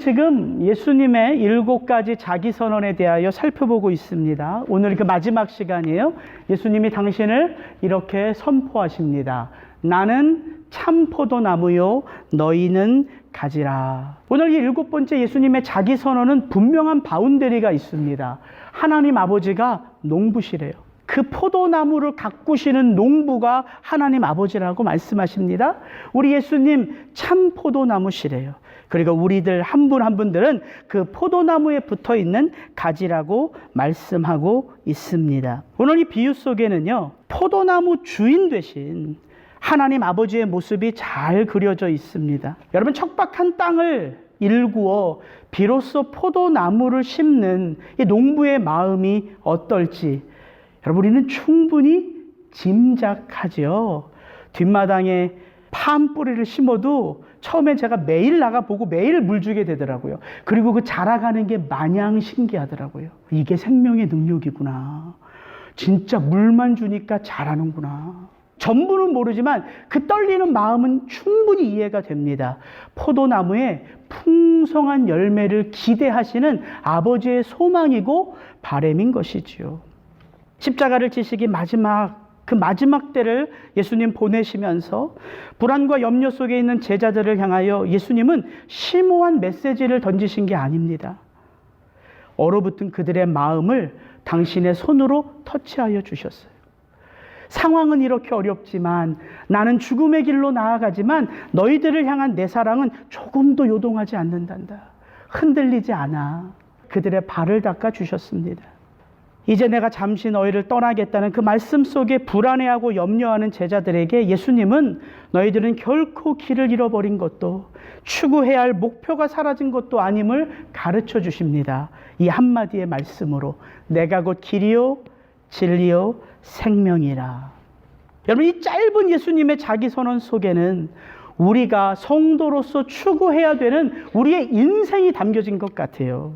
지금 예수님의 7가지 자기선언에 대하여 살펴보고 있습니다. 오늘 그 마지막 시간이에요. 예수님이 당신을 이렇게 선포하십니다. 나는 참 포도나무요, 너희는 가지라. 오늘 이 7번째 예수님의 자기선언은 분명한 바운더리가 있습니다. 하나님 아버지가 농부시래요. 그 포도나무를 가꾸시는 농부가 하나님 아버지라고 말씀하십니다. 우리 예수님 참 포도나무시래요. 그리고 우리들 한 분 한 분들은 그 포도나무에 붙어 있는 가지라고 말씀하고 있습니다. 오늘 이 비유 속에는요, 포도나무 주인 되신 하나님 아버지의 모습이 잘 그려져 있습니다. 여러분, 척박한 땅을 일구어 비로소 포도나무를 심는 이 농부의 마음이 어떨지 여러분, 우리는 충분히 짐작하죠. 뒷마당에 팜 뿌리를 심어도 처음에 제가 매일 나가보고 매일 물 주게 되더라고요. 그리고 그 자라가는 게 마냥 신기하더라고요. 이게 생명의 능력이구나. 진짜 물만 주니까 자라는구나. 전부는 모르지만 그 떨리는 마음은 충분히 이해가 됩니다. 포도나무에 풍성한 열매를 기대하시는 아버지의 소망이고 바람인 것이지요. 십자가를 지시기 그 마지막 때를 예수님 보내시면서 불안과 염려 속에 있는 제자들을 향하여 예수님은 심오한 메시지를 던지신 게 아닙니다. 얼어붙은 그들의 마음을 당신의 손으로 터치하여 주셨어요. 상황은 이렇게 어렵지만 나는 죽음의 길로 나아가지만 너희들을 향한 내 사랑은 조금도 요동하지 않는단다. 흔들리지 않아. 그들의 발을 닦아 주셨습니다. 이제 내가 잠시 너희를 떠나겠다는 그 말씀 속에 불안해하고 염려하는 제자들에게 예수님은 너희들은 결코 길을 잃어버린 것도 추구해야 할 목표가 사라진 것도 아님을 가르쳐 주십니다. 이 한마디의 말씀으로 내가 곧 길이요 진리요 생명이라. 여러분, 이 짧은 예수님의 자기선언 속에는 우리가 성도로서 추구해야 되는 우리의 인생이 담겨진 것 같아요.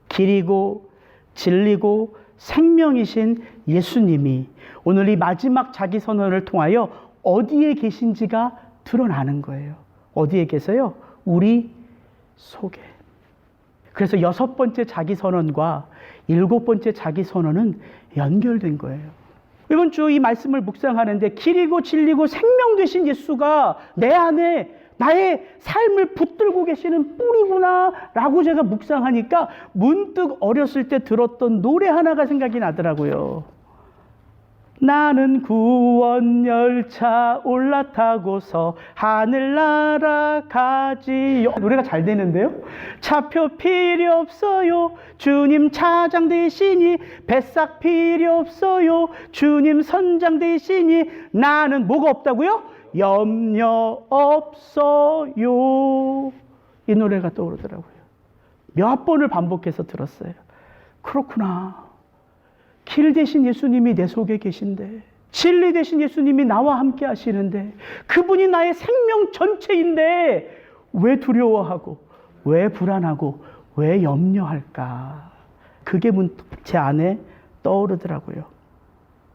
길이고 진리고 생명이신 예수님이 오늘 이 마지막 자기선언을 통하여 어디에 계신지가 드러나는 거예요. 어디에 계세요? 우리 속에. 그래서 6번째 자기선언과 7번째 자기선언은 연결된 거예요. 이번 주 이 말씀을 묵상하는데 길이고 진리고 생명 되신 예수가 내 안에 나의 삶을 붙들고 계시는 뿌리구나 라고 제가 묵상하니까 문득 어렸을 때 들었던 노래 하나가 생각이 나더라고요. 나는 구원열차 올라타고서 하늘 날아가지요. 노래가 잘 되는데요. 차표 필요 없어요. 주님 차장 되시니 뱃삭 필요 없어요. 주님 선장 되시니 나는 뭐가 없다고요? 염려 없어요. 이 노래가 떠오르더라고요. 몇 번을 반복해서 들었어요. 그렇구나. 길 대신 예수님이 내 속에 계신데, 진리 대신 예수님이 나와 함께 하시는데, 그분이 나의 생명 전체인데 왜 두려워하고 왜 불안하고 왜 염려할까? 그게 문득 제 안에 떠오르더라고요.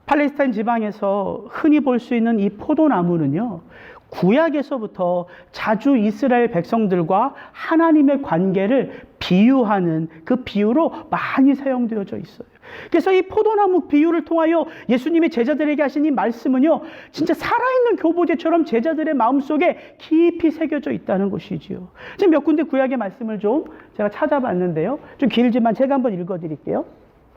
팔레스타인 지방에서 흔히 볼 수 있는 이 포도나무는요, 구약에서부터 자주 이스라엘 백성들과 하나님의 관계를 비유하는 그 비유로 많이 사용되어져 있어요. 그래서 이 포도나무 비유를 통하여 예수님이 제자들에게 하신 이 말씀은요, 진짜 살아있는 교보제처럼 제자들의 마음속에 깊이 새겨져 있다는 것이지요. 지금 몇 군데 구약의 말씀을 좀 제가 찾아봤는데요. 좀 길지만 제가 한번 읽어드릴게요.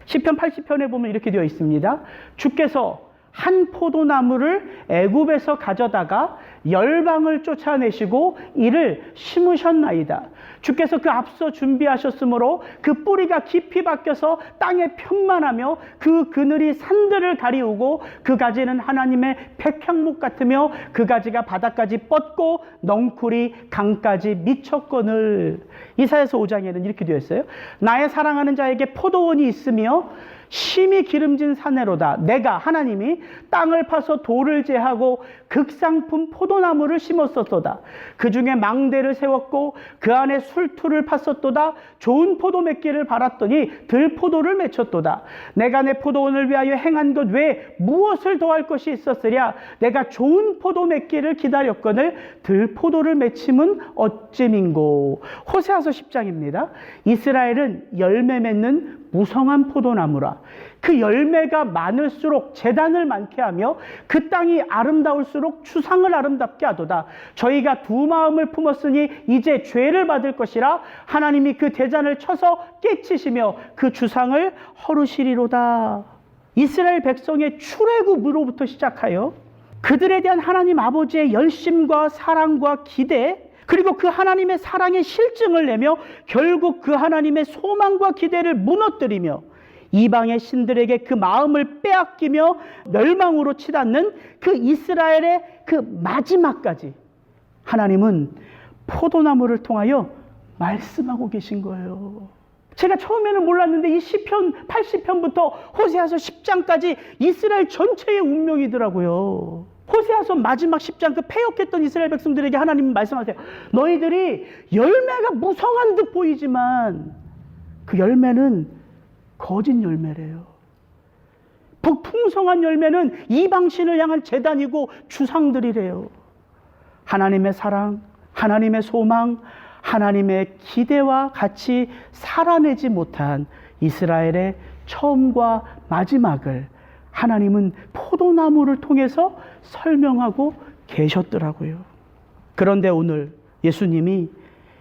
시편 80편에 보면 이렇게 되어 있습니다. 주께서 한 포도나무를 애굽에서 가져다가 열방을 쫓아내시고 이를 심으셨나이다. 주께서 그 앞서 준비하셨으므로 그 뿌리가 깊이 박혀서 땅에 편만하며 그 그늘이 산들을 가리우고 그 가지는 하나님의 백향목 같으며 그 가지가 바닥까지 뻗고 넝쿨이 강까지 미쳤거늘. 이사야서 5장에는 이렇게 되어 있어요. 나의 사랑하는 자에게 포도원이 있으며 심히 기름진 사내로다. 내가 하나님이 땅을 파서 돌을 제하고 극상품 포도나무를 심었었도다. 그 중에 망대를 세웠고 그 안에 술투를 팠었도다. 좋은 포도 맺기를 바랐더니 들포도를 맺혔도다. 내가 내 포도원을 위하여 행한 것 외에 무엇을 더할 것이 있었으랴. 내가 좋은 포도 맺기를 기다렸거늘 들포도를 맺힘은 어찌민고. 호세아서 10장입니다. 이스라엘은 열매 맺는 무성한 포도나무라. 그 열매가 많을수록 재단을 많게 하며 그 땅이 아름다울수록 추상을 아름답게 하도다. 저희가 두 마음을 품었으니 이제 죄를 받을 것이라. 하나님이 그 대잔을 쳐서 깨치시며 그 주상을 허르시리로다. 이스라엘 백성의 출애굽으로부터 시작하여 그들에 대한 하나님 아버지의 열심과 사랑과 기대, 그리고 그 하나님의 사랑의 실증을 내며 결국 그 하나님의 소망과 기대를 무너뜨리며 이방의 신들에게 그 마음을 빼앗기며 멸망으로 치닫는 그 이스라엘의 그 마지막까지 하나님은 포도나무를 통하여 말씀하고 계신 거예요. 제가 처음에는 몰랐는데 이 시편 80편부터 호세아서 10장까지 이스라엘 전체의 운명이더라고요. 호세아서 마지막 10장 그 패역했던 이스라엘 백성들에게 하나님은 말씀하세요. 너희들이 열매가 무성한 듯 보이지만 그 열매는 거짓 열매래요. 풍성한 열매는 이방신을 향한 제단이고 주상들이래요. 하나님의 사랑, 하나님의 소망, 하나님의 기대와 같이 살아내지 못한 이스라엘의 처음과 마지막을 하나님은 포도나무를 통해서 설명하고 계셨더라고요. 그런데 오늘 예수님이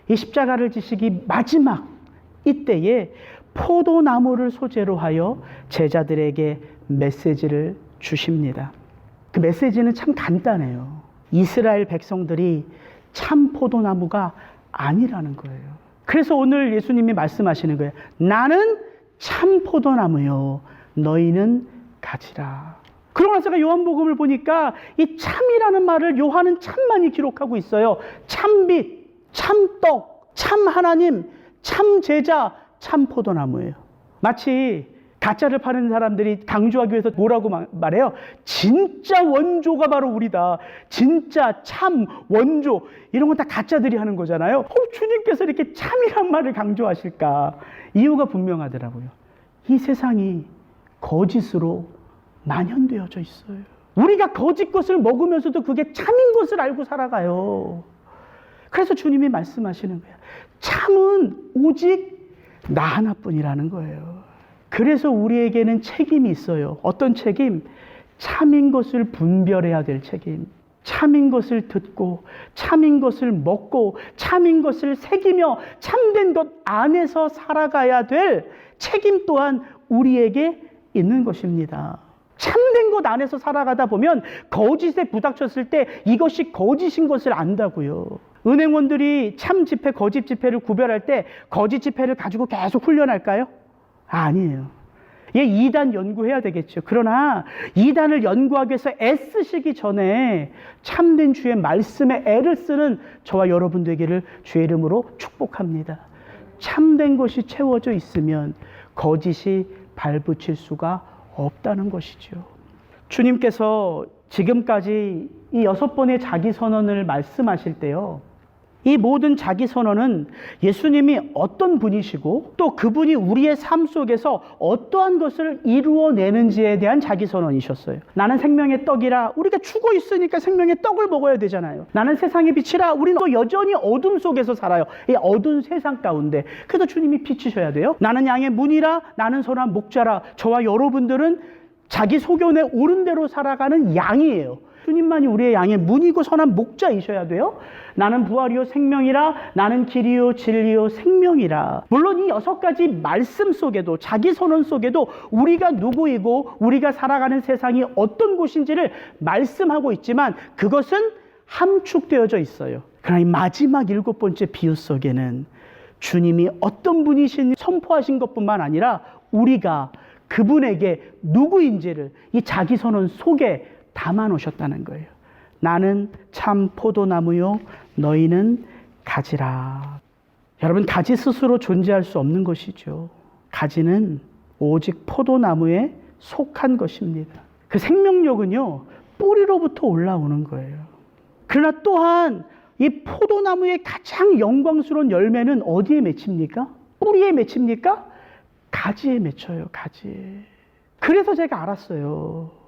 이 십자가를 지시기 마지막 이때에 포도나무를 소재로 하여 제자들에게 메시지를 주십니다. 그 메시지는 참 간단해요. 이스라엘 백성들이 참 포도나무가 아니라는 거예요. 그래서 오늘 예수님이 말씀하시는 거예요. 나는 참 포도나무요, 너희는 가지라. 그러고 나서 요한복음을 보니까 이 참이라는 말을 요한은 참 많이 기록하고 있어요. 참빛, 참떡, 참 하나님, 참 제자, 참 포도나무예요. 마치 가짜를 파는 사람들이 강조하기 위해서 뭐라고 말해요? 진짜 원조가 바로 우리다. 진짜 참 원조. 이런 건 다 가짜들이 하는 거잖아요. 주님께서 이렇게 참이란 말을 강조하실까? 이유가 분명하더라고요. 이 세상이 거짓으로 만연되어져 있어요. 우리가 거짓 것을 먹으면서도 그게 참인 것을 알고 살아가요. 그래서 주님이 말씀하시는 거예요. 참은 오직 나 하나뿐이라는 거예요. 그래서 우리에게는 책임이 있어요. 어떤 책임? 참인 것을 분별해야 될 책임. 참인 것을 듣고 참인 것을 먹고 참인 것을 새기며 참된 것 안에서 살아가야 될 책임 또한 우리에게 있는 것입니다. 참된 것 안에서 살아가다 보면 거짓에 부닥쳤을 때 이것이 거짓인 것을 안다고요. 은행원들이 참 지폐, 거짓 지폐를 구별할 때 거짓 지폐를 가지고 계속 훈련할까요? 아니에요. 예, 2단 연구해야 되겠죠. 그러나 2단을 연구하기 위해서 애쓰시기 전에 참된 주의 말씀에 애를 쓰는 저와 여러분 되기를 주의 이름으로 축복합니다. 참된 것이 채워져 있으면 거짓이 발붙일 수가 없다는 것이죠. 주님께서 지금까지 이 6번의 자기 선언을 말씀하실 때요, 이 모든 자기 선언은 예수님이 어떤 분이시고 또 그분이 우리의 삶 속에서 어떠한 것을 이루어내는지에 대한 자기 선언이셨어요. 나는 생명의 떡이라. 우리가 죽어 있으니까 생명의 떡을 먹어야 되잖아요. 나는 세상의 빛이라. 우리는 또 여전히 어둠 속에서 살아요. 이 어두운 세상 가운데. 그래서 주님이 비치셔야 돼요. 나는 양의 문이라. 나는 선한 목자라. 저와 여러분들은 자기 소견에 옳은 대로 살아가는 양이에요. 주님만이 우리의 양의 문이고 선한 목자이셔야 돼요. 나는 부활이요 생명이라. 나는 길이요 진리요 생명이라. 물론 이 6가지 말씀 속에도, 자기 선언 속에도 우리가 누구이고 우리가 살아가는 세상이 어떤 곳인지를 말씀하고 있지만 그것은 함축되어져 있어요. 그러나 이 마지막 7번째 비유 속에는 주님이 어떤 분이신 선포하신 것뿐만 아니라 우리가 그분에게 누구인지를 이 자기 선언 속에 담아 놓으셨다는 거예요. 나는 참 포도나무요, 너희는 가지라. 여러분, 가지 스스로 존재할 수 없는 것이죠. 가지는 오직 포도나무에 속한 것입니다. 그 생명력은요, 뿌리로부터 올라오는 거예요. 그러나 또한 이 포도나무의 가장 영광스러운 열매는 어디에 맺힙니까? 뿌리에 맺힙니까? 가지에 맺혀요, 가지에. 그래서 제가 알았어요.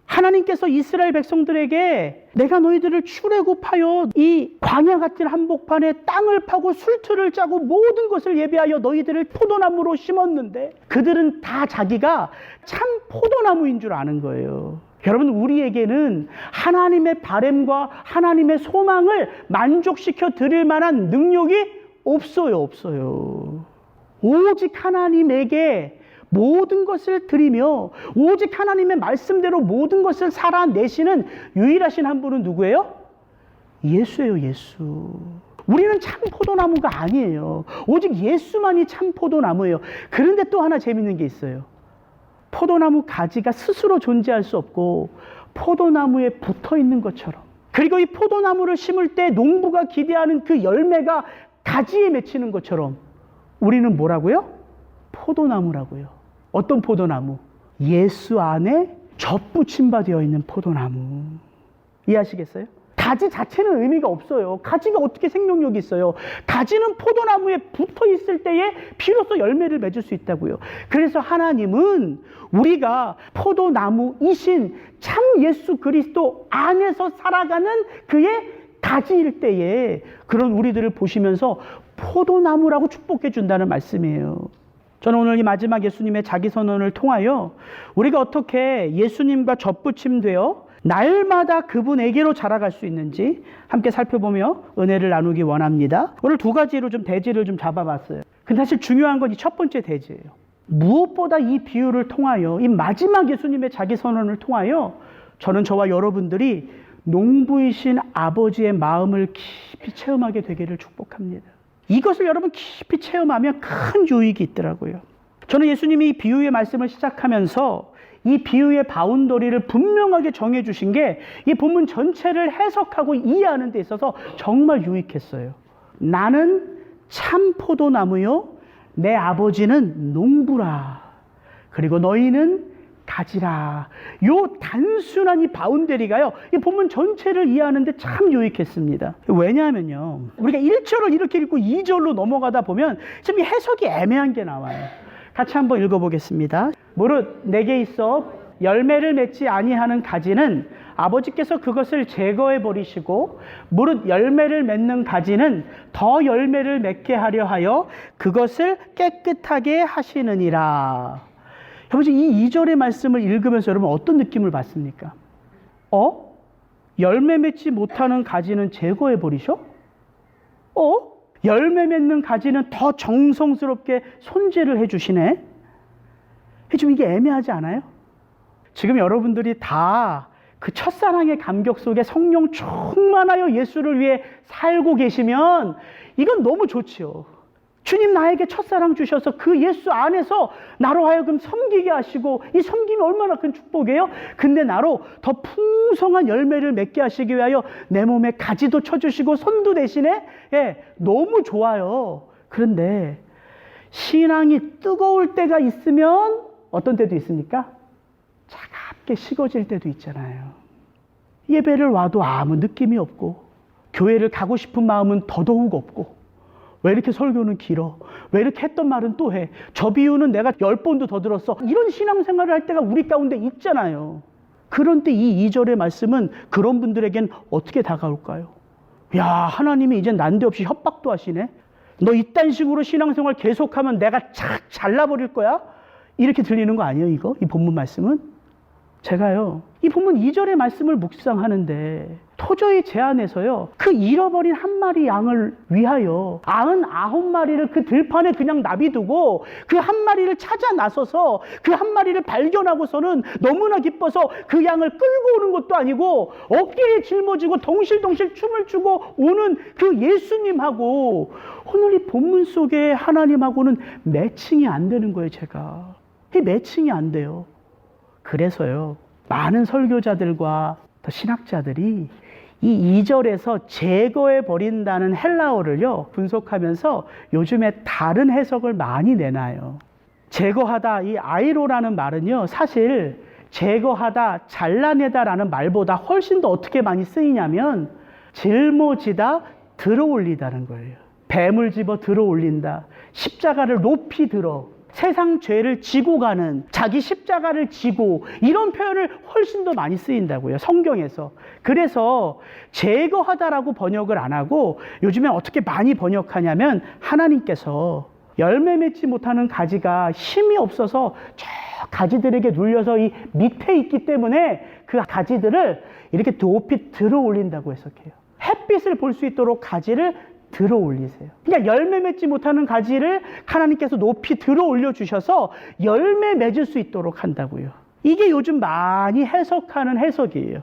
하나님께서 이스라엘 백성들에게 내가 너희들을 출애굽하여 이 광야 같은 한복판에 땅을 파고 술틀을 짜고 모든 것을 예비하여 너희들을 포도나무로 심었는데 그들은 다 자기가 참 포도나무인 줄 아는 거예요. 여러분, 우리에게는 하나님의 바램과 하나님의 소망을 만족시켜 드릴 만한 능력이 없어요. 오직 하나님에게 모든 것을 드리며 오직 하나님의 말씀대로 모든 것을 살아내시는 유일하신 한 분은 누구예요? 예수예요, 예수. 우리는 참 포도나무가 아니에요. 오직 예수만이 참 포도나무예요. 그런데 또 하나 재밌는 게 있어요. 포도나무 가지가 스스로 존재할 수 없고 포도나무에 붙어 있는 것처럼, 그리고 이 포도나무를 심을 때 농부가 기대하는 그 열매가 가지에 맺히는 것처럼 우리는 뭐라고요? 포도나무라고요. 어떤 포도나무? 예수 안에 접붙임바 되어 있는 포도나무. 이해하시겠어요? 가지 자체는 의미가 없어요. 가지가 어떻게 생명력이 있어요? 가지는 포도나무에 붙어 있을 때에 비로소 열매를 맺을 수 있다고요. 그래서 하나님은 우리가 포도나무이신 참 예수 그리스도 안에서 살아가는 그의 가지일 때에 그런 우리들을 보시면서 포도나무라고 축복해 준다는 말씀이에요. 저는 오늘 이 마지막 예수님의 자기선언을 통하여 우리가 어떻게 예수님과 접붙임되어 날마다 그분에게로 자라갈 수 있는지 함께 살펴보며 은혜를 나누기 원합니다. 오늘 두 가지로 좀 대지를 좀 잡아봤어요. 근데 사실 중요한 건 이 첫 번째 대지예요. 무엇보다 이 비유를 통하여, 이 마지막 예수님의 자기선언을 통하여 저는 저와 여러분들이 농부이신 아버지의 마음을 깊이 체험하게 되기를 축복합니다. 이것을 여러분 깊이 체험하면 큰 유익이 있더라고요. 저는 예수님이 이 비유의 말씀을 시작하면서 이 비유의 바운더리를 분명하게 정해주신 게 이 본문 전체를 해석하고 이해하는 데 있어서 정말 유익했어요. 나는 참 포도나무요, 내 아버지는 농부라. 그리고 너희는 가지라. 요 단순한 이 바운더리가요, 이 본문 전체를 이해하는데 참 유익했습니다. 왜냐하면요, 우리가 1절을 이렇게 읽고 2절로 넘어가다 보면 좀 해석이 애매한 게 나와요. 같이 한번 읽어보겠습니다. 무릇 내게 있어 열매를 맺지 아니하는 가지는 아버지께서 그것을 제거해 버리시고 무릇 열매를 맺는 가지는 더 열매를 맺게 하려 하여 그것을 깨끗하게 하시느니라. 여러분, 이 2절의 말씀을 읽으면서 여러분 어떤 느낌을 받습니까? 열매 맺지 못하는 가지는 제거해 버리셔? 열매 맺는 가지는 더 정성스럽게 손질을 해주시네? 좀 이게 애매하지 않아요? 지금 여러분들이 다 그 첫사랑의 감격 속에 성령 충만하여 예수를 위해 살고 계시면 이건 너무 좋지요. 주님 나에게 첫사랑 주셔서 그 예수 안에서 나로 하여금 섬기게 하시고, 이 섬김이 얼마나 큰 축복이에요? 근데 나로 더 풍성한 열매를 맺게 하시기 위하여 내 몸에 가지도 쳐주시고 손도 대신에, 너무 좋아요. 그런데 신앙이 뜨거울 때가 있으면 어떤 때도 있습니까? 차갑게 식어질 때도 있잖아요. 예배를 와도 아무 느낌이 없고 교회를 가고 싶은 마음은 더더욱 없고, 왜 이렇게 설교는 길어? 왜 이렇게 했던 말은 또 해? 저 비유는 내가 10번도 더 들었어. 이런 신앙생활을 할 때가 우리 가운데 있잖아요. 그런 때 이 2절의 말씀은 그런 분들에겐 어떻게 다가올까요? 야, 하나님이 이제 난데없이 협박도 하시네? 너 이딴 식으로 신앙생활 계속하면 내가 착 잘라버릴 거야? 이렇게 들리는 거 아니에요, 이거? 이 본문 말씀은? 제가요, 이 본문 2절의 말씀을 묵상하는데 도저히 제 안에서요, 그 잃어버린 한 마리 양을 위하여 99마리를 그 들판에 그냥 놔비두고 그 한 마리를 찾아 나서서 그 한 마리를 발견하고서는 너무나 기뻐서 그 양을 끌고 오는 것도 아니고 어깨에 짊어지고 덩실덩실 춤을 추고 오는 그 예수님하고 오늘 이 본문 속에 하나님하고는 매칭이 안 되는 거예요, 제가. 이 매칭이 안 돼요. 그래서요, 많은 설교자들과 또 신학자들이 이 2절에서 제거해 버린다는 헬라어를요, 분석하면서 요즘에 다른 해석을 많이 내놔요. 제거하다, 이 아이로라는 말은요, 사실 제거하다, 잘라내다라는 말보다 훨씬 더 어떻게 많이 쓰이냐면 짊어지다 들어올리다는 거예요. 뱀을 집어 들어올린다. 십자가를 높이 들어 세상 죄를 지고 가는, 자기 십자가를 지고, 이런 표현을 훨씬 더 많이 쓰인다고요, 성경에서. 그래서 제거하다라고 번역을 안 하고 요즘에 어떻게 많이 번역하냐면, 하나님께서 열매 맺지 못하는 가지가 힘이 없어서 저 가지들에게 눌려서 이 밑에 있기 때문에 그 가지들을 이렇게 높이 들어 올린다고 해석해요. 햇빛을 볼 수 있도록 가지를 들어 올리세요. 그러니까 열매 맺지 못하는 가지를 하나님께서 높이 들어 올려 주셔서 열매 맺을 수 있도록 한다고요. 이게 요즘 많이 해석하는 해석이에요.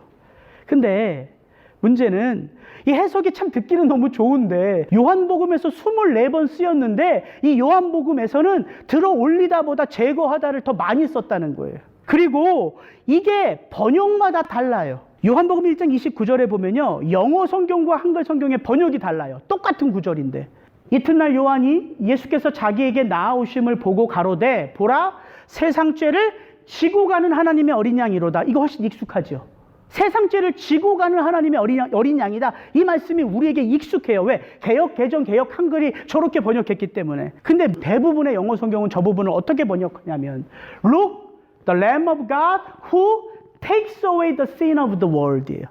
근데 문제는 이 해석이 참 듣기는 너무 좋은데, 요한복음에서 24번 쓰였는데 이 요한복음에서는 들어 올리다보다 제거하다를 더 많이 썼다는 거예요. 그리고 이게 번역마다 달라요. 요한복음 1장 29절에 보면요, 영어 성경과 한글 성경의 번역이 달라요. 똑같은 구절인데, 이튿날 요한이 예수께서 자기에게 나아오심을 보고 가로되 보라, 세상 죄를 지고 가는 하나님의 어린 양이로다. 이거 훨씬 익숙하죠. 세상 죄를 지고 가는 하나님의 어린 양이다. 이 말씀이 우리에게 익숙해요. 왜? 개역 개정 개역 한글이 저렇게 번역했기 때문에. 근데 대부분의 영어 성경은 저 부분을 어떻게 번역하냐면, Look, the Lamb of God who takes away the sin of the world이에요.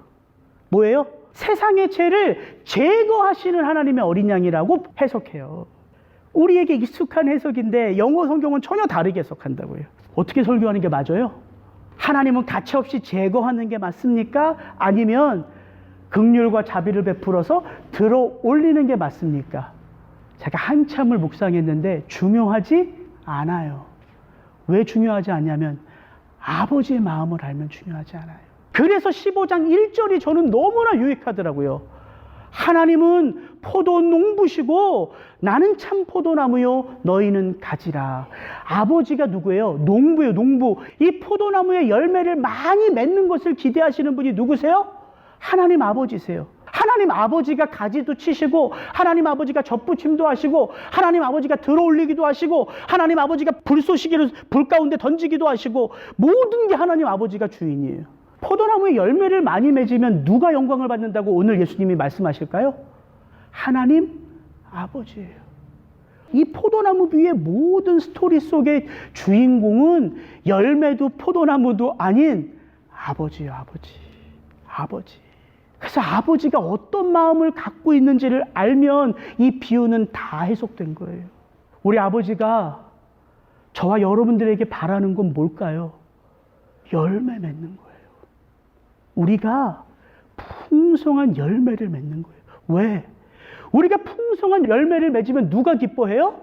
뭐예요? 세상의 죄를 제거하시는 하나님의 어린 양이라고 해석해요. 우리에게 익숙한 해석인데 영어 성경은 전혀 다르게 해석한다고요. 어떻게 설교하는 게 맞아요? 하나님은 가차없이 제거하는 게 맞습니까? 아니면 긍휼과 자비를 베풀어서 들어 올리는 게 맞습니까? 제가 한참을 묵상했는데 중요하지 않아요. 왜 중요하지 않냐면 아버지의 마음을 알면 중요하지 않아요. 그래서 15장 1절이 저는 너무나 유익하더라고요. 하나님은 포도 농부시고 나는 참 포도나무요 너희는 가지라. 아버지가 누구예요? 농부예요. 농부. 이 포도나무의 열매를 많이 맺는 것을 기대하시는 분이 누구세요? 하나님 아버지세요. 하나님 아버지가 가지도 치시고, 하나님 아버지가 젖부침도 하시고, 하나님 아버지가 들어올리기도 하시고, 하나님 아버지가 불쏘시개를 불 가운데 던지기도 하시고, 모든 게 하나님 아버지가 주인이에요. 포도나무의 열매를 많이 맺으면 누가 영광을 받는다고 오늘 예수님이 말씀하실까요? 하나님 아버지예요. 이 포도나무 위의 모든 스토리 속의 주인공은 열매도 포도나무도 아닌 아버지예요. 아버지. 그래서 아버지가 어떤 마음을 갖고 있는지를 알면 이 비유는 다 해석된 거예요. 우리 아버지가 저와 여러분들에게 바라는 건 뭘까요? 열매 맺는 거예요. 우리가 풍성한 열매를 맺는 거예요. 왜? 우리가 풍성한 열매를 맺으면 누가 기뻐해요?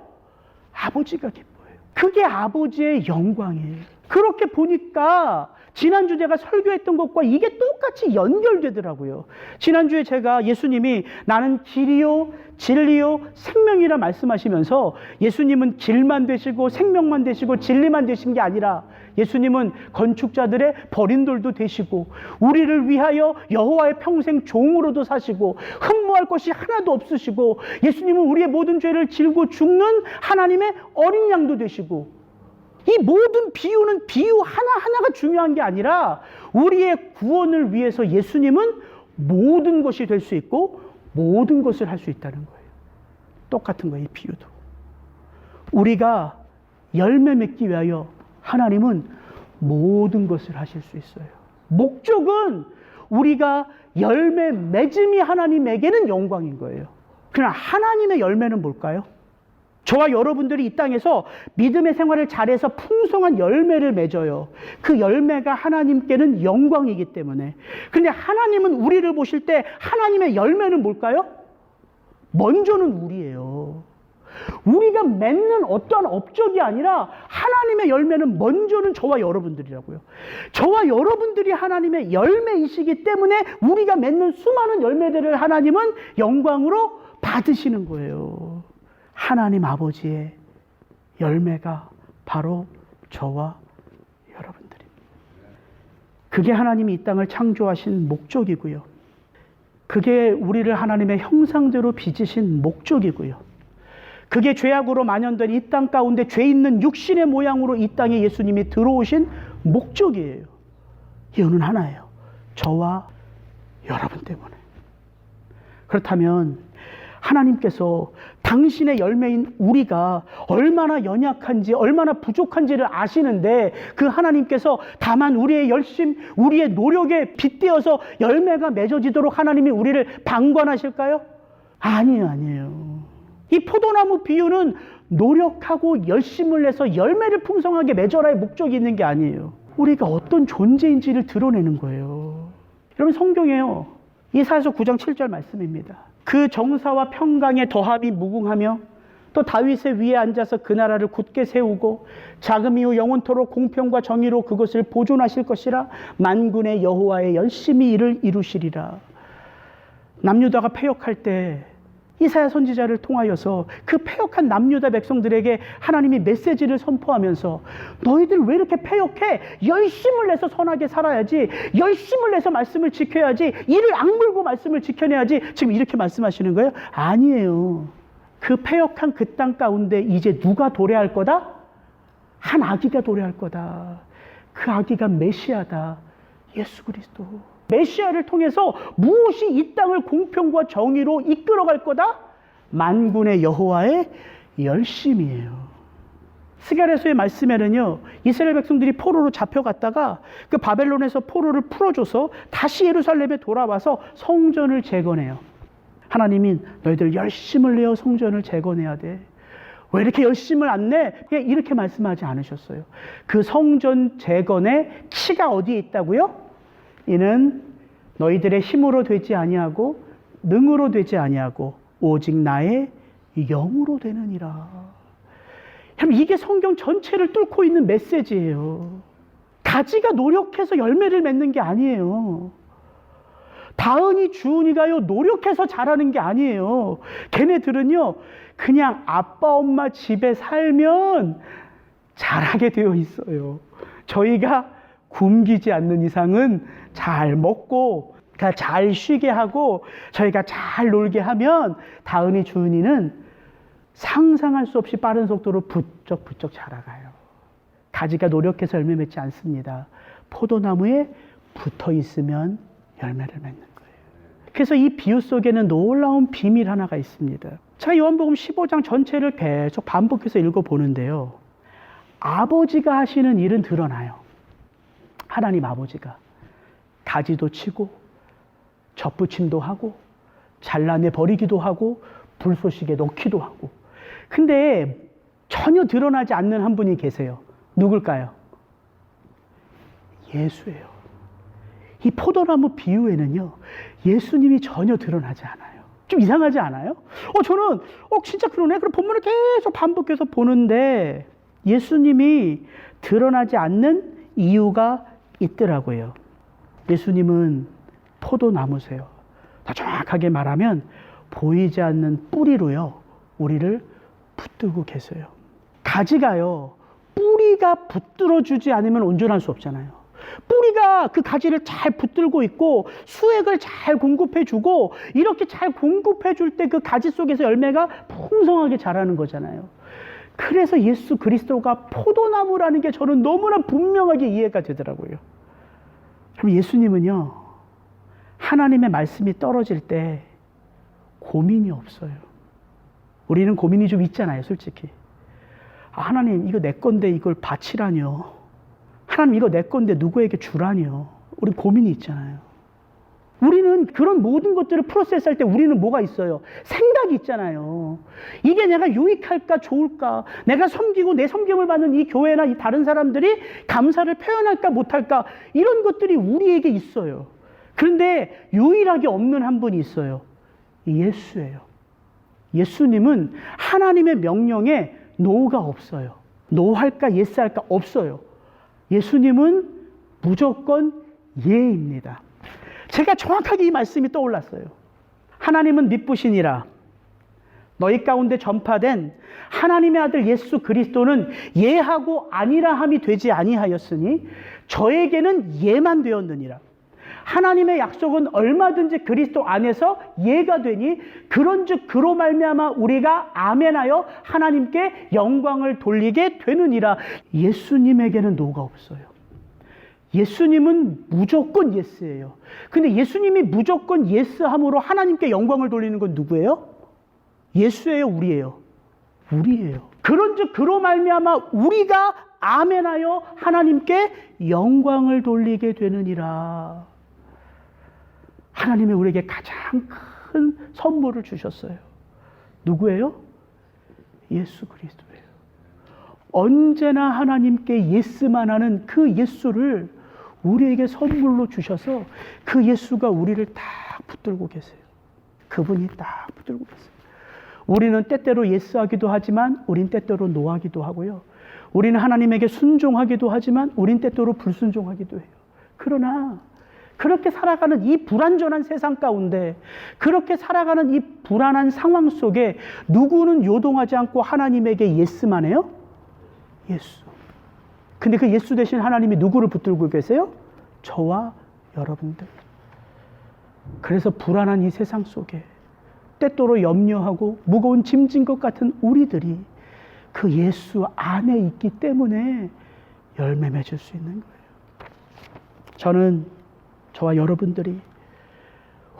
아버지가 기뻐해요. 그게 아버지의 영광이에요. 그렇게 보니까 지난주 제가 설교했던 것과 이게 똑같이 연결되더라고요. 지난주에 제가 예수님이 나는 길이요 진리요 생명이라 말씀하시면서, 예수님은 길만 되시고 생명만 되시고 진리만 되신 게 아니라 예수님은 건축자들의 버린 돌도 되시고 우리를 위하여 여호와의 평생 종으로도 사시고 흠모할 것이 하나도 없으시고, 예수님은 우리의 모든 죄를 질고 죽는 하나님의 어린 양도 되시고, 이 모든 비유는 비유 하나하나가 중요한 게 아니라 우리의 구원을 위해서 예수님은 모든 것이 될 수 있고 모든 것을 할 수 있다는 거예요. 똑같은 거예요, 이 비유도. 우리가 열매 맺기 위하여 하나님은 모든 것을 하실 수 있어요. 목적은 우리가 열매 맺음이 하나님에게는 영광인 거예요. 그러나 하나님의 열매는 뭘까요? 저와 여러분들이 이 땅에서 믿음의 생활을 잘해서 풍성한 열매를 맺어요. 그 열매가 하나님께는 영광이기 때문에. 그런데 하나님은 우리를 보실 때 하나님의 열매는 뭘까요? 먼저는 우리예요. 우리가 맺는 어떠한 업적이 아니라 하나님의 열매는 먼저는 저와 여러분들이라고요. 저와 여러분들이 하나님의 열매이시기 때문에 우리가 맺는 수많은 열매들을 하나님은 영광으로 받으시는 거예요. 하나님 아버지의 열매가 바로 저와 여러분들입니다. 그게 하나님이 이 땅을 창조하신 목적이고요. 그게 우리를 하나님의 형상대로 빚으신 목적이고요. 그게 죄악으로 만연된 이 땅 가운데 죄 있는 육신의 모양으로 이 땅에 예수님이 들어오신 목적이에요. 이유는 하나예요. 저와 여러분 때문에. 그렇다면 하나님께서 당신의 열매인 우리가 얼마나 연약한지, 얼마나 부족한지를 아시는데 그 하나님께서 다만 우리의 열심, 우리의 노력에 빗대어서 열매가 맺어지도록 하나님이 우리를 방관하실까요? 아니에요. 이 포도나무 비유는 노력하고 열심을 내서 열매를 풍성하게 맺어라의 목적이 있는 게 아니에요. 우리가 어떤 존재인지를 드러내는 거예요. 여러분, 성경에요, 이사야서 9장 7절 말씀입니다. 그 정사와 평강의 더함이 무궁하며 또 다윗의 위에 앉아서 그 나라를 굳게 세우고 자금 이후 영원토록 공평과 정의로 그것을 보존하실 것이라. 만군의 여호와의 열심히 이를 이루시리라. 남유다가 패역할 때 이사야 선지자를 통하여서 그 패역한 남유다 백성들에게 하나님이 메시지를 선포하면서 너희들 왜 이렇게 패역해? 열심을 내서 선하게 살아야지, 열심을 내서 말씀을 지켜야지, 이를 악물고 말씀을 지켜내야지, 지금 이렇게 말씀하시는 거예요? 아니에요. 그 패역한 그 땅 가운데 이제 누가 도래할 거다? 한 아기가 도래할 거다. 그 아기가 메시아다. 예수 그리스도. 메시아를 통해서 무엇이 이 땅을 공평과 정의로 이끌어갈 거다? 만군의 여호와의 열심이에요. 스가랴서의 말씀에는요, 이스라엘 백성들이 포로로 잡혀갔다가 그 바벨론에서 포로를 풀어줘서 다시 예루살렘에 돌아와서 성전을 재건해요. 하나님이 너희들 열심을 내어 성전을 재건해야 돼. 왜 이렇게 열심을 안 내? 이렇게 말씀하지 않으셨어요. 그 성전 재건의 키가 어디에 있다고요? 이는 너희들의 힘으로 되지 아니하고 능으로 되지 아니하고 오직 나의 영으로 되느니라. 이게 성경 전체를 뚫고 있는 메시지예요. 가지가 노력해서 열매를 맺는 게 아니에요. 다은이 주은이가요, 노력해서 자라는 게 아니에요. 걔네들은요, 그냥 아빠 엄마 집에 살면 자라게 되어 있어요. 저희가 굶기지 않는 이상은 잘 먹고 잘 쉬게 하고 저희가 잘 놀게 하면 다은이 주은이는 상상할 수 없이 빠른 속도로 부쩍부쩍 자라가요. 가지가 노력해서 열매 맺지 않습니다. 포도나무에 붙어 있으면 열매를 맺는 거예요. 그래서 이 비유 속에는 놀라운 비밀 하나가 있습니다. 자, 요한복음 15장 전체를 계속 반복해서 읽어보는데요, 아버지가 하시는 일은 드러나요. 하나님 아버지가 가지도 치고 접붙임도 하고 잘라내 버리기도 하고 불쏘시개 넣기도 하고. 근데 전혀 드러나지 않는 한 분이 계세요. 누굴까요? 예수예요. 이 포도나무 비유에는요, 예수님이 전혀 드러나지 않아요. 좀 이상하지 않아요? 저는 진짜 그러네. 그럼 본문을 계속 반복해서 보는데 예수님이 드러나지 않는 이유가 있더라고요. 예수님은 포도나무세요. 더 정확하게 말하면 보이지 않는 뿌리로요, 우리를 붙들고 계세요. 가지가요, 뿌리가 붙들어주지 않으면 온전할 수 없잖아요. 뿌리가 그 가지를 잘 붙들고 있고 수액을 잘 공급해주고 이렇게 잘 공급해줄 때 그 가지 속에서 열매가 풍성하게 자라는 거잖아요. 그래서 예수 그리스도가 포도나무라는 게 저는 너무나 분명하게 이해가 되더라고요. 그럼 예수님은요, 하나님의 말씀이 떨어질 때 고민이 없어요. 우리는 고민이 좀 있잖아요, 솔직히. 하나님, 이거 내 건데 이걸 바치라뇨. 하나님, 이거 내 건데 누구에게 주라뇨. 우리 고민이 있잖아요. 우리는 그런 모든 것들을 프로세스할 때 우리는 뭐가 있어요? 생각이 있잖아요. 이게 내가 유익할까 좋을까? 내가 섬기고 내 섬김을 받는 이 교회나 이 다른 사람들이 감사를 표현할까 못할까? 이런 것들이 우리에게 있어요. 그런데 유일하게 없는 한 분이 있어요. 예수예요. 예수님은 하나님의 명령에 노가 없어요. 노할까 예스할까 없어요. 예수님은 무조건 예입니다. 제가 정확하게 이 말씀이 떠올랐어요. 하나님은 미쁘시니라. 너희 가운데 전파된 하나님의 아들 예수 그리스도는 예하고 아니라함이 되지 아니하였으니 저에게는 예만 되었느니라. 하나님의 약속은 얼마든지 그리스도 안에서 예가 되니 그런즉 그로 말미암아 우리가 아멘하여 하나님께 영광을 돌리게 되느니라. 예수님에게는 노가 없어요. 예수님은 무조건 예스예요. 근데 예수님이 무조건 예스함으로 하나님께 영광을 돌리는 건 누구예요? 예수예요, 우리예요? 우리예요. 그런즉 그로 말미암아 우리가 아멘하여 하나님께 영광을 돌리게 되느니라. 하나님이 우리에게 가장 큰 선물을 주셨어요. 누구예요? 예수 그리스도예요. 언제나 하나님께 예스만 하는 그 예수를 우리에게 선물로 주셔서 그 예수가 우리를 딱 붙들고 계세요. 그분이 딱 붙들고 계세요. 우리는 때때로 예스하기도 하지만 우린 때때로 노하기도 하고요. 우리는 하나님에게 순종하기도 하지만 우린 때때로 불순종하기도 해요. 그러나 그렇게 살아가는 이 불완전한 세상 가운데, 그렇게 살아가는 이 불안한 상황 속에 누구는 요동하지 않고 하나님에게 예스만 해요? 예수. 근데 그 예수 대신 하나님이 누구를 붙들고 계세요? 저와 여러분들. 그래서 불안한 이 세상 속에 때때로 염려하고 무거운 짐진 것 같은 우리들이 그 예수 안에 있기 때문에 열매 맺을 수 있는 거예요. 저는 저와 여러분들이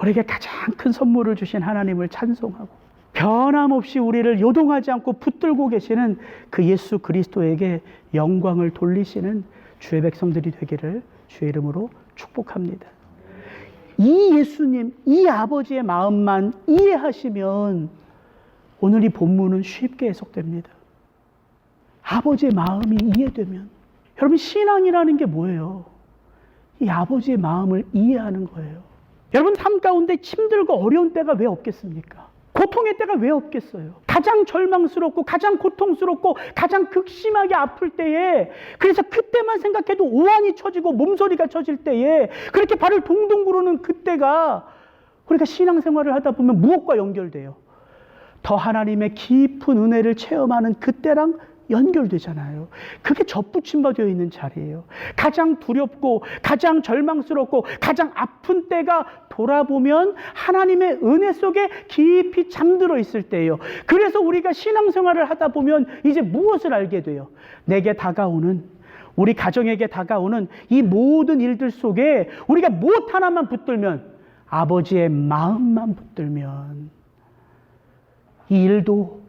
우리에게 가장 큰 선물을 주신 하나님을 찬송하고 변함없이 우리를 요동하지 않고 붙들고 계시는 그 예수 그리스도에게 영광을 돌리시는 주의 백성들이 되기를 주의 이름으로 축복합니다. 이 예수님, 이 아버지의 마음만 이해하시면 오늘 이 본문은 쉽게 해석됩니다. 아버지의 마음이 이해되면, 여러분 신앙이라는 게 뭐예요? 이 아버지의 마음을 이해하는 거예요. 여러분 삶 가운데 힘들고 어려운 때가 왜 없겠습니까? 고통의 때가 왜 없겠어요? 가장 절망스럽고 가장 고통스럽고 가장 극심하게 아플 때에, 그래서 그때만 생각해도 오한이 쳐지고 몸소리가 쳐질 때에 그렇게 발을 동동 구르는 그때가 우리가 신앙생활을 하다 보면 무엇과 연결돼요? 더 하나님의 깊은 은혜를 체험하는 그때랑 연결되잖아요. 그게 접붙임 되어 있는 자리예요. 가장 두렵고 가장 절망스럽고 가장 아픈 때가 돌아보면 하나님의 은혜 속에 깊이 잠들어 있을 때예요. 그래서 우리가 신앙생활을 하다 보면 이제 무엇을 알게 돼요? 내게 다가오는, 우리 가정에게 다가오는 이 모든 일들 속에 우리가 무엇 하나만 붙들면, 아버지의 마음만 붙들면 이 일도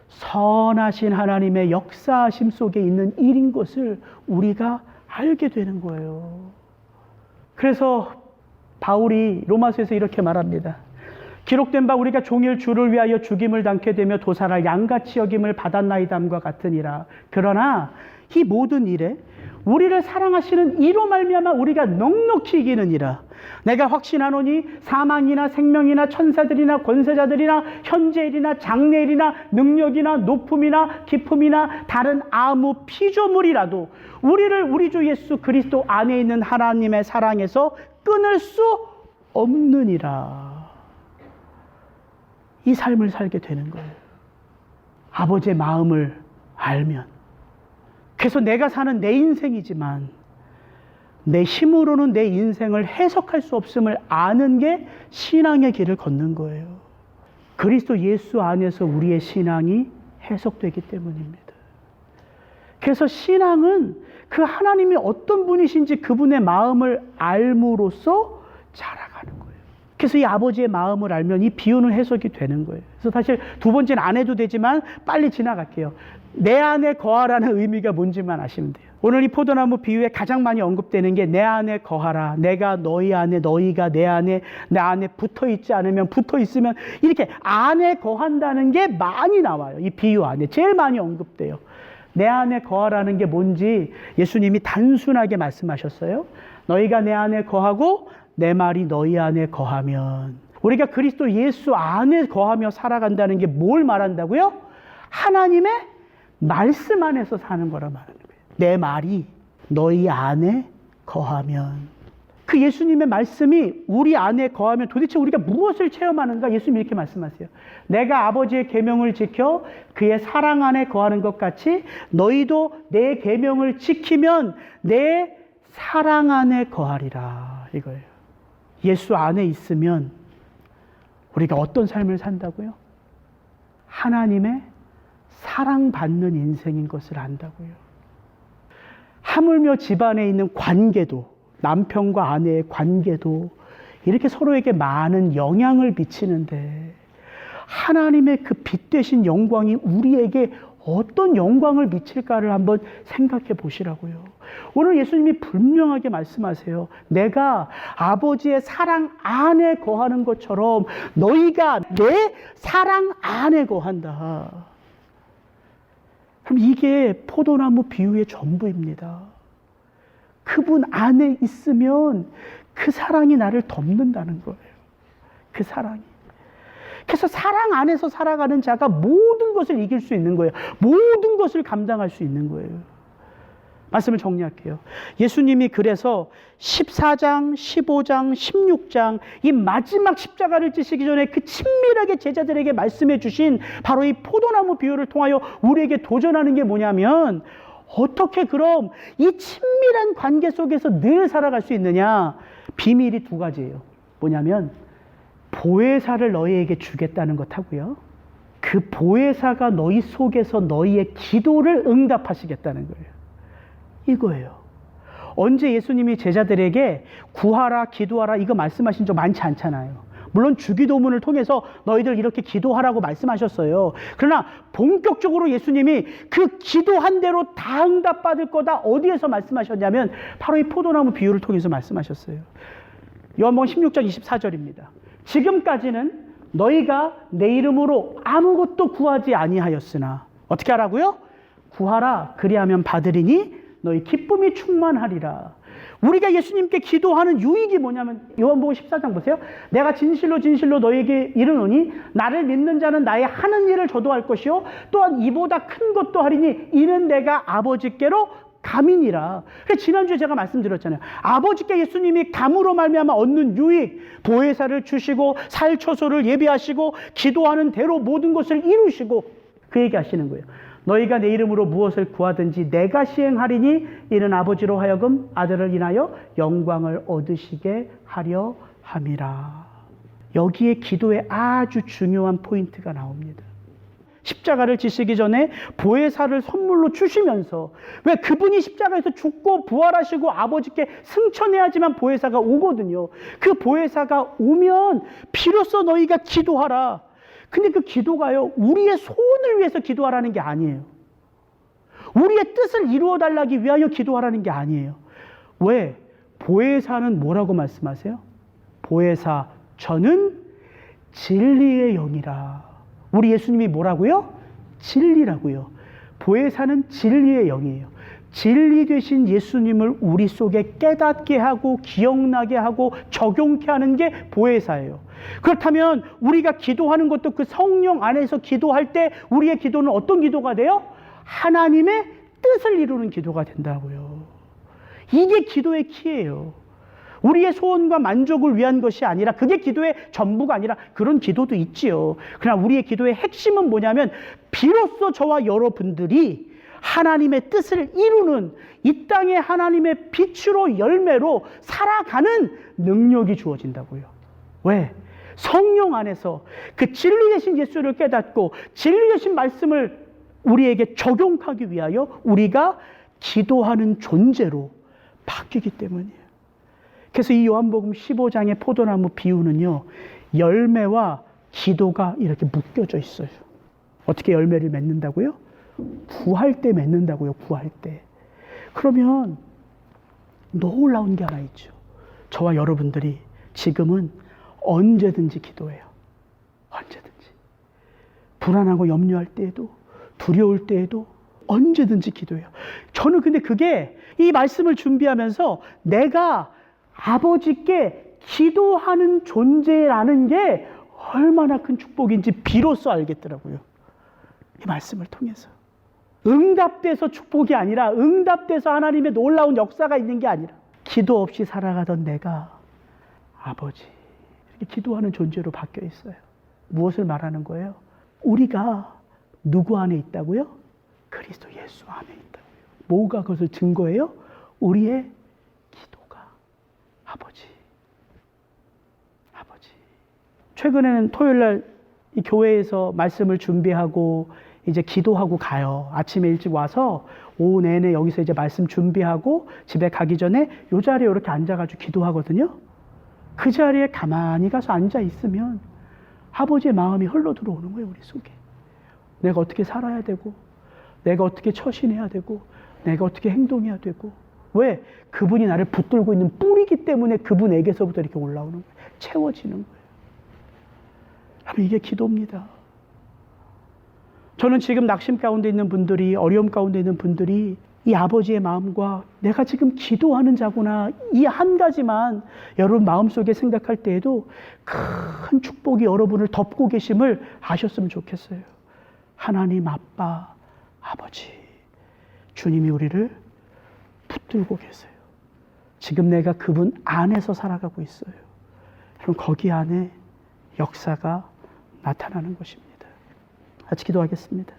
선하신 하나님의 역사하심 속에 있는 일인 것을 우리가 알게 되는 거예요. 그래서 바울이 로마서에서 이렇게 말합니다. 기록된 바 우리가 종일 주를 위하여 죽임을 당케 되며 도살할 양같이 여김을 받았나이다함과 같으니라. 그러나 이 모든 일에 우리를 사랑하시는 이로 말미암아 우리가 넉넉히 이기느니라. 내가 확신하노니 사망이나 생명이나 천사들이나 권세자들이나 현재일이나 장래일이나 능력이나 높음이나 깊음이나 다른 아무 피조물이라도 우리를 우리 주 예수 그리스도 안에 있는 하나님의 사랑에서 끊을 수 없느니라. 이 삶을 살게 되는 거예요. 아버지의 마음을 알면. 그래서 내가 사는 내 인생이지만 내 힘으로는 내 인생을 해석할 수 없음을 아는 게 신앙의 길을 걷는 거예요. 그리스도 예수 안에서 우리의 신앙이 해석되기 때문입니다. 그래서 신앙은 그 하나님이 어떤 분이신지 그분의 마음을 알므로써 자라가는 거예요. 그래서 이 아버지의 마음을 알면 이 비유는 해석이 되는 거예요. 그래서 사실 두 번째는 안 해도 되지만 빨리 지나갈게요. 내 안에 거하라는 의미가 뭔지만 아시면 돼요. 오늘 이 포도나무 비유에 가장 많이 언급되는 게 내 안에 거하라. 내가 너희 안에, 너희가 내 안에 붙어 있지 않으면, 붙어 있으면, 이렇게 안에 거한다는 게 많이 나와요. 이 비유 안에 제일 많이 언급돼요. 내 안에 거하라는 게 뭔지 예수님이 단순하게 말씀하셨어요. 너희가 내 안에 거하고 내 말이 너희 안에 거하면. 우리가 그리스도 예수 안에 거하며 살아간다는 게 뭘 말한다고요? 하나님의 말씀 안에서 사는 거라 말하는 거예요. 내 말이 너희 안에 거하면. 그 예수님의 말씀이 우리 안에 거하면 도대체 우리가 무엇을 체험하는가? 예수님이 이렇게 말씀하세요. 내가 아버지의 계명을 지켜 그의 사랑 안에 거하는 것 같이 너희도 내 계명을 지키면 내 사랑 안에 거하리라. 이거예요. 예수 안에 있으면 우리가 어떤 삶을 산다고요? 하나님의 사랑받는 인생인 것을 안다고요. 하물며 집안에 있는 관계도, 남편과 아내의 관계도 이렇게 서로에게 많은 영향을 미치는데 하나님의 그 빛 되신 영광이 우리에게 어떤 영광을 미칠까를 한번 생각해 보시라고요. 오늘 예수님이 분명하게 말씀하세요. 내가 아버지의 사랑 안에 거하는 것처럼 너희가 내 사랑 안에 거한다. 그럼 이게 포도나무 비유의 전부입니다. 그분 안에 있으면 그 사랑이 나를 덮는다는 거예요. 그 사랑이. 그래서 사랑 안에서 살아가는 자가 모든 것을 이길 수 있는 거예요. 모든 것을 감당할 수 있는 거예요. 말씀을 정리할게요. 예수님이 그래서 14장, 15장, 16장 이 마지막 십자가를 지시기 전에 그 친밀하게 제자들에게 말씀해 주신 바로 이 포도나무 비유를 통하여 우리에게 도전하는 게 뭐냐면 어떻게 그럼 이 친밀한 관계 속에서 늘 살아갈 수 있느냐? 비밀이 두 가지예요. 뭐냐면 보혜사를 너희에게 주겠다는 것하고요. 그 보혜사가 너희 속에서 너희의 기도를 응답하시겠다는 거예요. 이거예요. 언제 예수님이 제자들에게 구하라, 기도하라 이거 말씀하신 적 많지 않잖아요. 물론 주기도문을 통해서 너희들 이렇게 기도하라고 말씀하셨어요. 그러나 본격적으로 예수님이 그 기도한 대로 다 응답받을 거다 어디에서 말씀하셨냐면 바로 이 포도나무 비유를 통해서 말씀하셨어요. 요한복음 16장 24절입니다. 지금까지는 너희가 내 이름으로 아무것도 구하지 아니하였으나 어떻게 하라고요? 구하라 그리하면 받으리니 너희 기쁨이 충만하리라. 우리가 예수님께 기도하는 유익이 뭐냐면 요한복음 14장 보세요. 내가 진실로 진실로 너희에게 이르노니 나를 믿는 자는 나의 하는 일을 저도 할 것이요 또한 이보다 큰 것도 하리니 이는 내가 아버지께로 감이니라. 지난주에 제가 말씀드렸잖아요. 아버지께 예수님이 감으로 말미암아 얻는 유익, 보혜사를 주시고 살처소를 예비하시고 기도하는 대로 모든 것을 이루시고 그 얘기하시는 거예요. 너희가 내 이름으로 무엇을 구하든지 내가 시행하리니 이는 아버지로 하여금 아들을 인하여 영광을 얻으시게 하려 함이라. 여기에 기도에 아주 중요한 포인트가 나옵니다. 십자가를 지시기 전에 보혜사를 선물로 주시면서 왜 그분이 십자가에서 죽고 부활하시고 아버지께 승천해야지만 보혜사가 오거든요. 그 보혜사가 오면 비로소 너희가 기도하라. 근데 그 기도가요 우리의 소원을 위해서 기도하라는 게 아니에요. 우리의 뜻을 이루어 달라기 위하여 기도하라는 게 아니에요. 왜? 보혜사는 뭐라고 말씀하세요? 보혜사 저는 진리의 영이라. 우리 예수님이 뭐라고요? 진리라고요. 보혜사는 진리의 영이에요. 진리 되신 예수님을 우리 속에 깨닫게 하고 기억나게 하고 적용케 하는 게 보혜사예요. 그렇다면 우리가 기도하는 것도 그 성령 안에서 기도할 때 우리의 기도는 어떤 기도가 돼요? 하나님의 뜻을 이루는 기도가 된다고요. 이게 기도의 키예요. 우리의 소원과 만족을 위한 것이 아니라 그게 기도의 전부가 아니라 그런 기도도 있지요. 그러나 우리의 기도의 핵심은 뭐냐면 비로소 저와 여러분들이 하나님의 뜻을 이루는 이 땅에 하나님의 빛으로 열매로 살아가는 능력이 주어진다고요. 왜? 성령 안에서 그 진리 되신 예수를 깨닫고 진리 되신 말씀을 우리에게 적용하기 위하여 우리가 기도하는 존재로 바뀌기 때문이에요. 그래서 이 요한복음 15장의 포도나무 비유는요, 열매와 기도가 이렇게 묶여져 있어요. 어떻게 열매를 맺는다고요? 구할 때 맺는다고요, 구할 때. 그러면 놀라운 게 하나 있죠. 저와 여러분들이 지금은 언제든지 기도해요. 언제든지. 불안하고 염려할 때에도, 두려울 때에도 언제든지 기도해요. 저는 근데 그게 이 말씀을 준비하면서 내가 아버지께 기도하는 존재라는 게 얼마나 큰 축복인지 비로소 알겠더라고요. 이 말씀을 통해서. 응답돼서 축복이 아니라 응답돼서 하나님의 놀라운 역사가 있는 게 아니라 기도 없이 살아가던 내가 아버지 이렇게 기도하는 존재로 바뀌어 있어요. 무엇을 말하는 거예요? 우리가 누구 안에 있다고요? 그리스도 예수 안에 있다고요. 뭐가 그것을 증거해요? 우리의 기도가 아버지. 최근에는 토요일날 이 교회에서 말씀을 준비하고 이제 기도하고 가요. 아침에 일찍 와서 오후 내내 여기서 이제 말씀 준비하고 집에 가기 전에 이 자리에 이렇게 앉아가지고 기도하거든요. 그 자리에 가만히 가서 앉아 있으면 아버지의 마음이 흘러 들어오는 거예요, 우리 속에. 내가 어떻게 살아야 되고, 내가 어떻게 처신해야 되고, 내가 어떻게 행동해야 되고. 왜? 그분이 나를 붙들고 있는 뿌리기 때문에 그분에게서부터 이렇게 올라오는 거예요. 채워지는 거예요. 여러분, 이게 기도입니다. 저는 지금 낙심 가운데 있는 분들이, 어려움 가운데 있는 분들이 이 아버지의 마음과 내가 지금 기도하는 자구나, 이 한 가지만 여러분 마음속에 생각할 때에도 큰 축복이 여러분을 덮고 계심을 아셨으면 좋겠어요. 하나님 아빠, 아버지, 주님이 우리를 붙들고 계세요. 지금 내가 그분 안에서 살아가고 있어요. 그럼 거기 안에 역사가 나타나는 것입니다. 같이 기도하겠습니다.